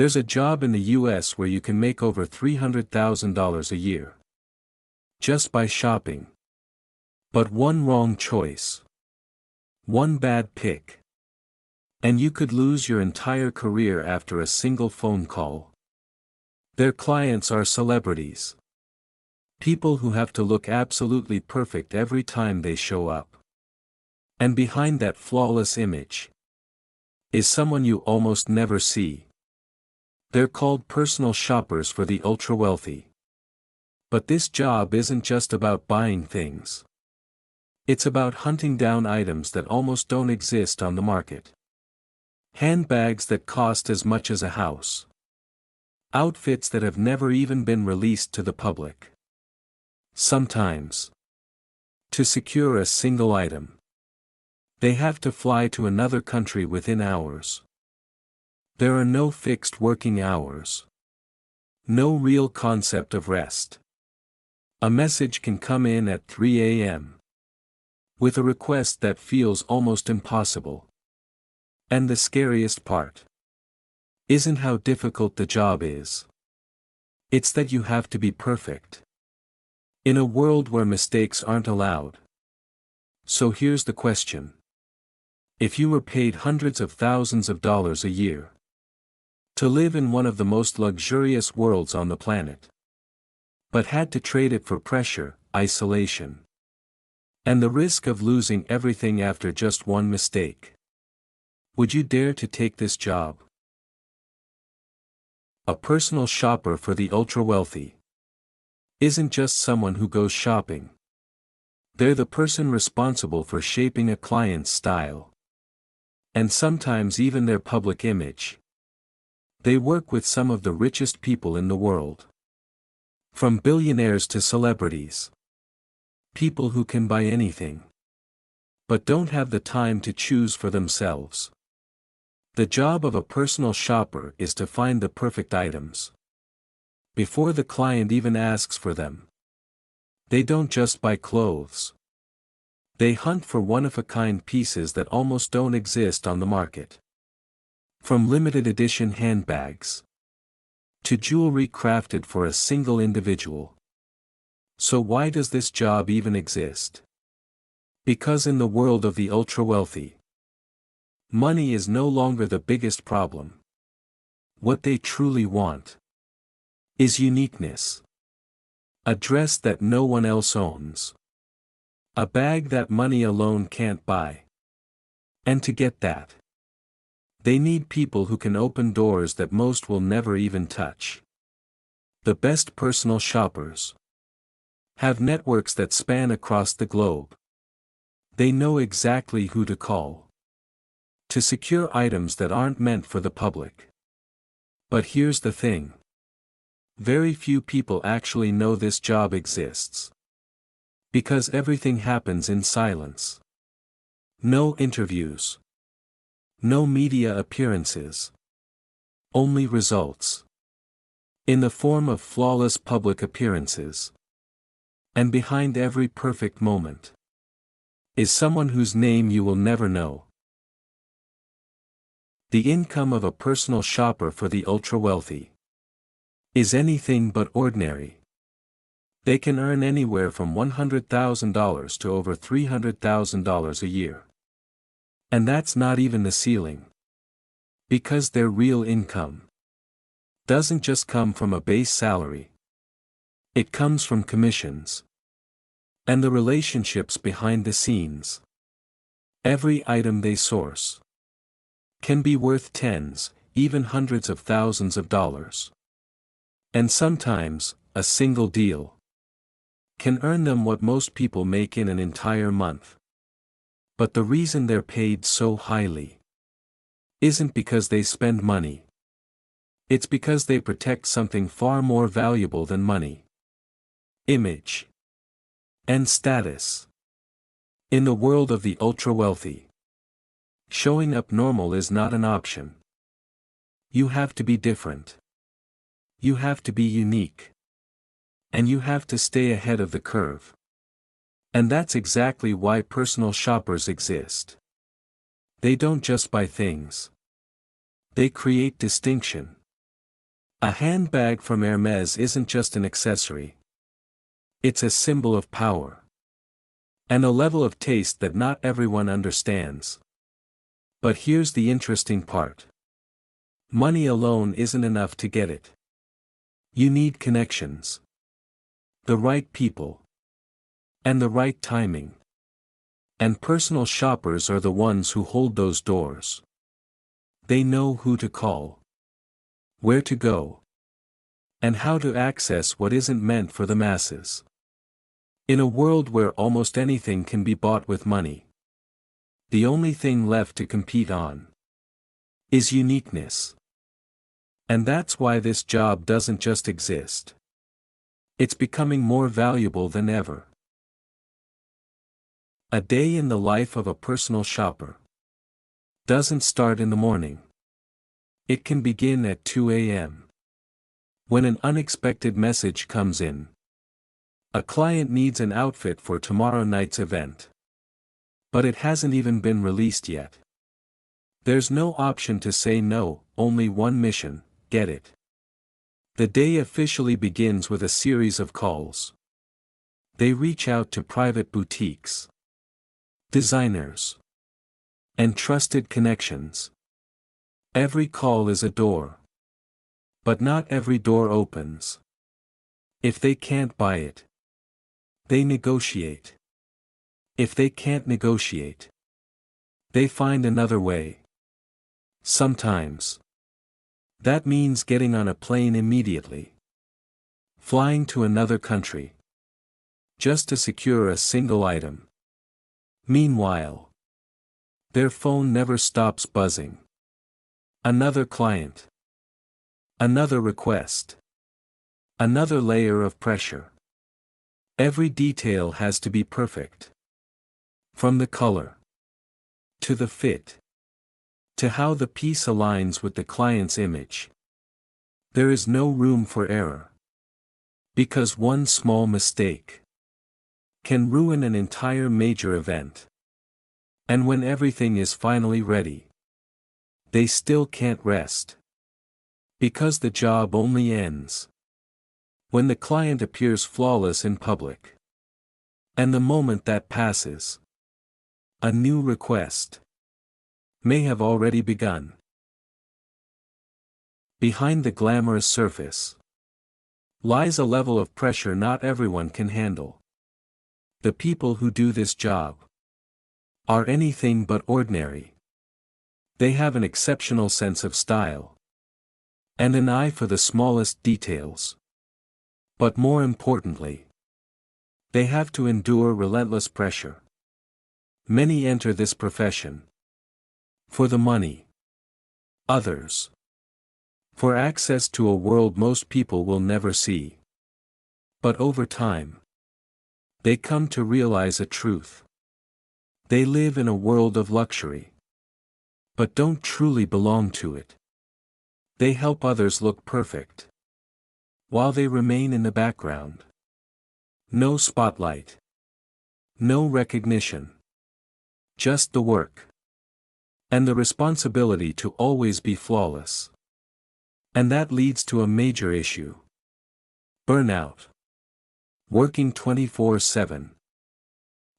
There's a job in the US where you can make over $300,000 a year. Just by shopping. But one wrong choice. One bad pick. And you could lose your entire career after a single phone call. Their clients are celebrities. People who have to look absolutely perfect every time they show up. And behind that flawless image is someone you almost never see. They're called personal shoppers for the ultra-wealthy. But this job isn't just about buying things. It's about hunting down items that almost don't exist on the market. Handbags that cost as much as a house. Outfits that have never even been released to the public. Sometimes, to secure a single item, they have to fly to another country within hours. There are no fixed working hours. No real concept of rest. A message can come in at 3 a.m. with a request that feels almost impossible. And the scariest part isn't how difficult the job is. It's that you have to be perfect. In a world where mistakes aren't allowed. So here's the question. If you were paid hundreds of thousands of dollars a year to live in one of the most luxurious worlds on the planet, but had to trade it for pressure, isolation, and the risk of losing everything after just one mistake, would you dare to take this job? A personal shopper for the ultra-wealthy isn't just someone who goes shopping. They're the person responsible for shaping a client's style. And sometimes even their public image. They work with some of the richest people in the world. From billionaires to celebrities. People who can buy anything. But don't have the time to choose for themselves. The job of a personal shopper is to find the perfect items. Before the client even asks for them. They don't just buy clothes. They hunt for one-of-a-kind pieces that almost don't exist on the market. From limited edition handbags to jewelry crafted for a single individual. So why does this job even exist? Because in the world of the ultra-wealthy, money is no longer the biggest problem. What they truly want is uniqueness. A dress that no one else owns. A bag that money alone can't buy. And to get that, they need people who can open doors that most will never even touch. The best personal shoppers have networks that span across the globe. They know exactly who to call to secure items that aren't meant for the public. But here's the thing. Very few people actually know this job exists. Because everything happens in silence. No interviews. No media appearances. Only results. In the form of flawless public appearances. And behind every perfect moment is someone whose name you will never know. The income of a personal shopper for the ultra-wealthy is anything but ordinary. They can earn anywhere from $100,000 to over $300,000 a year. And that's not even the ceiling. Because their real income doesn't just come from a base salary. It comes from commissions. And the relationships behind the scenes. Every item they source can be worth tens, even hundreds of thousands of dollars. And sometimes, a single deal can earn them what most people make in an entire month. But the reason they're paid so highly isn't because they spend money. It's because they protect something far more valuable than money. Image. And status. In the world of the ultra-wealthy, showing up normal is not an option. You have to be different. You have to be unique. And you have to stay ahead of the curve. And that's exactly why personal shoppers exist. They don't just buy things. They create distinction. A handbag from Hermès isn't just an accessory. It's a symbol of power. And a level of taste that not everyone understands. But here's the interesting part. Money alone isn't enough to get it. You need connections. The right people. And the right timing. And personal shoppers are the ones who hold those doors. They know who to call, where to go, and how to access what isn't meant for the masses. In a world where almost anything can be bought with money, the only thing left to compete on is uniqueness. And that's why this job doesn't just exist. It's becoming more valuable than ever. A day in the life of a personal shopper doesn't start in the morning. It can begin at 2 a.m. when an unexpected message comes in. A client needs an outfit for tomorrow night's event. But it hasn't even been released yet. There's no option to say no, only one mission: get it. The day officially begins with a series of calls. They reach out to private boutiques, designers, and trusted connections. Every call is a door. But not every door opens. If they can't buy it, they negotiate. If they can't negotiate, they find another way. Sometimes that means getting on a plane immediately, flying to another country, just to secure a single item. Meanwhile, their phone never stops buzzing. Another client. Another request. Another layer of pressure. Every detail has to be perfect. From the color, to the fit, to how the piece aligns with the client's image. There is no room for error. Because one small mistake can ruin an entire major event. And when everything is finally ready, they still can't rest. Because the job only ends when the client appears flawless in public. And the moment that passes, a new request may have already begun. Behind the glamorous surface lies a level of pressure not everyone can handle. The people who do this job are anything but ordinary. They have an exceptional sense of style and an eye for the smallest details. But more importantly, they have to endure relentless pressure. Many enter this profession for the money. Others for access to a world most people will never see. But over time, they come to realize a truth. They live in a world of luxury, but don't truly belong to it. They help others look perfect, while they remain in the background. No spotlight. No recognition. Just the work. And the responsibility to always be flawless. And that leads to a major issue. Burnout. Working 24/7.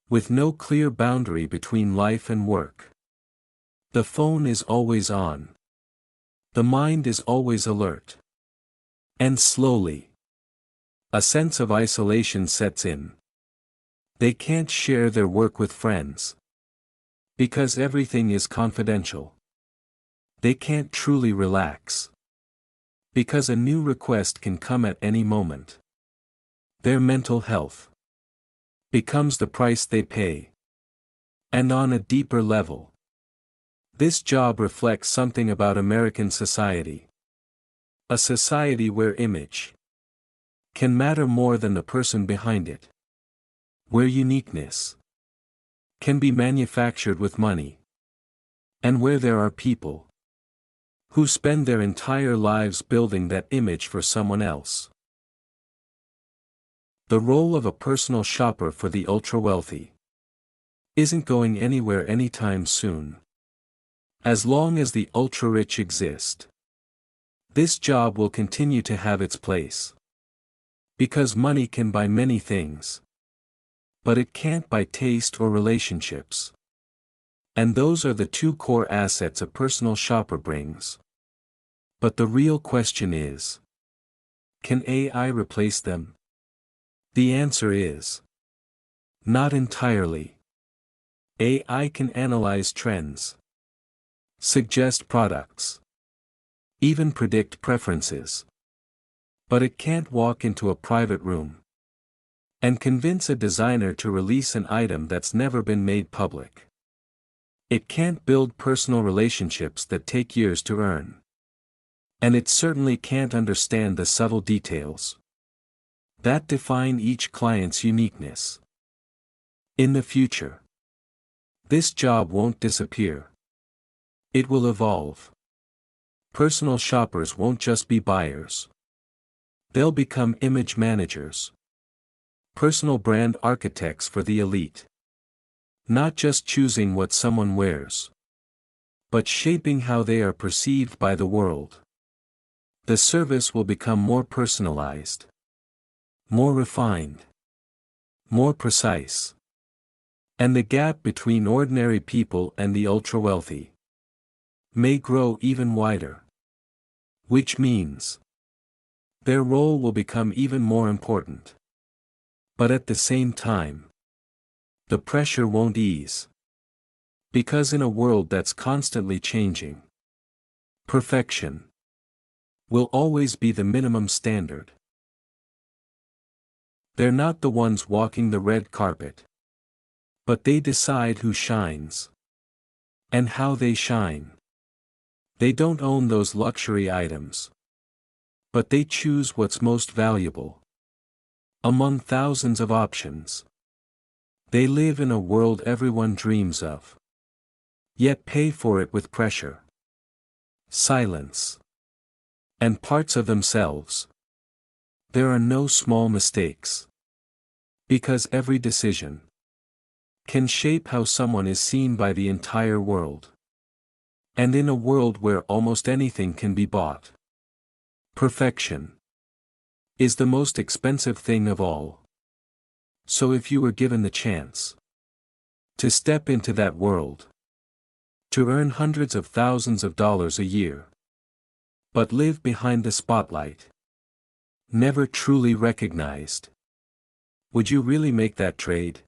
With no clear boundary between life and work. The phone is always on. The mind is always alert. And slowly, a sense of isolation sets in. They can't share their work with friends. Because everything is confidential. They can't truly relax. Because a new request can come at any moment. Their mental health becomes the price they pay. And on a deeper level, this job reflects something about American society. A society where image can matter more than the person behind it. Where uniqueness can be manufactured with money. And where there are people who spend their entire lives building that image for someone else. The role of a personal shopper for the ultra-wealthy isn't going anywhere anytime soon. As long as the ultra-rich exist, This job will continue to have its place. Because money can buy many things. But it can't buy taste or relationships. And those are the two core assets a personal shopper brings. But the real question is, can AI replace them? The answer is, not entirely. AI can analyze trends, suggest products, even predict preferences. But it can't walk into a private room and convince a designer to release an item that's never been made public. It can't build personal relationships that take years to earn. And it certainly can't understand the subtle details that define each client's uniqueness. In the future, this job won't disappear. It will evolve. Personal shoppers won't just be buyers. They'll become image managers. Personal brand architects for the elite. Not just choosing what someone wears, but shaping how they are perceived by the world. The service will become more personalized, more refined, more precise. And the gap between ordinary people and the ultra-wealthy may grow even wider. Which means, their role will become even more important. But at the same time, the pressure won't ease. Because in a world that's constantly changing, perfection will always be the minimum standard. They're not the ones walking the red carpet. But they decide who shines. And how they shine. They don't own those luxury items. But they choose what's most valuable. Among thousands of options. They live in a world everyone dreams of. Yet pay for it with pressure, silence, and parts of themselves. There are no small mistakes. Because every decision can shape how someone is seen by the entire world. And in a world where almost anything can be bought, perfection is the most expensive thing of all. So if you were given the chance to step into that world, to earn hundreds of thousands of dollars a year, but live behind the spotlight, never truly recognized, would you really make that trade?